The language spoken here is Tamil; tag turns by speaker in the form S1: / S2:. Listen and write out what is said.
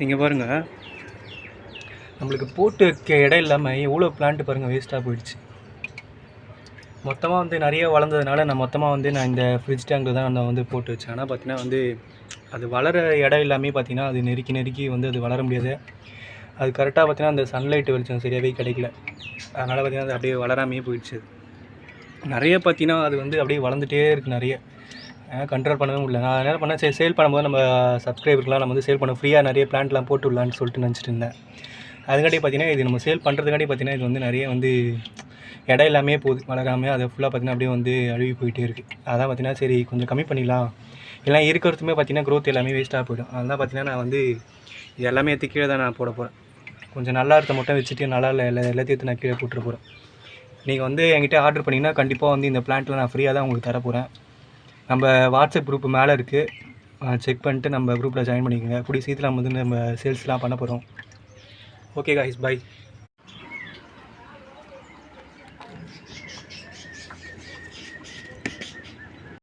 S1: இங்கே பாருங்கள், நம்மளுக்கு போட்டு வைக்க இடம் இல்லாமல் எவ்வளோ பிளான்ட்டு பாருங்கள் வேஸ்ட்டாக போயிடுச்சு. மொத்தமாக வந்து நிறைய வளர்ந்ததுனால நான் மொத்தமாக நான் இந்த ஃப்ரிட்ஜ் டேங்கில் தான் நான் வந்து போட்டு வச்சேன். ஆனால் பார்த்தீங்கன்னா அது வளர இடம் இல்லாமல் பார்த்தீங்கன்னா அது நெருக்கி அது வளர முடியாது. அது கரெக்டாக பார்த்தீங்கன்னா அந்த சன்லைட் வெளிச்சம் சரியாகவே கிடைக்கல. அதனால் பார்த்தீங்கன்னா அது அப்படியே வளராமையே போயிடுச்சு. நிறைய பார்த்தீங்கன்னா அது அப்படியே வளர்ந்துட்டே இருக்குது. நிறைய கண்ட்ரோல் பண்ணவே முடியல. நான் என்ன பண்ணேன், சரி சேல் பண்ணும்போது நம்ம சப்ஸ்கிரைபருக்குலாம் நம்ம சேல் பண்ண ஃப்ரீயாக நிறைய பிளான்ட்லாம் போட்டு விடலான்னு சொல்லிட்டு நினச்சிட்டு இருந்தேன். அதுக்காட்டி பார்த்தீங்கன்னா இது நம்ம சேல் பண்ணுறதுக்காட்டி பார்த்தீங்கன்னா இது நிறைய இடம் எல்லாமே போகுது, வளராமல் அதை ஃபுல்லாக பார்த்தீங்கன்னா அப்படியே அழுகி போயிட்டே இருக்குது. அதான் பார்த்தீங்கன்னா சரி கொஞ்சம் கம்மி பண்ணிடலாம், எல்லாம் இருக்கிறதுமே பார்த்தீங்கன்னா க்ரோத் எல்லாமே வேஸ்ட்டாக போய்டும். அதெல்லாம் பார்த்தீங்கன்னா நான் இது எல்லாமே எடுத்து கீழே தான் நான் போட போகிறேன். கொஞ்சம் நல்லா இருக்க மட்டும் வச்சுட்டு நல்லா இல்லை எல்லாத்தையும் எடுத்து நான் கீழே போட்டுற போகிறேன். நீங்கள் என்கிட்ட ஆர்டர் பண்ணிங்கன்னா கண்டிப்பாக இந்த பிளான்ட்டில் நான் ஃப்ரீயாக தான் உங்களுக்கு தர போகிறேன். நம்ம வாட்ஸ்அப் குரூப் மேலே இருக்குது, செக் பண்ணிட்டு நம்ம குரூப்பில் ஜாயின் பண்ணிக்கோங்க. கூடிய சீக்கிரம் நம்ம சேல்ஸ்லாம் பண்ண போகிறோம். Okay guys, by.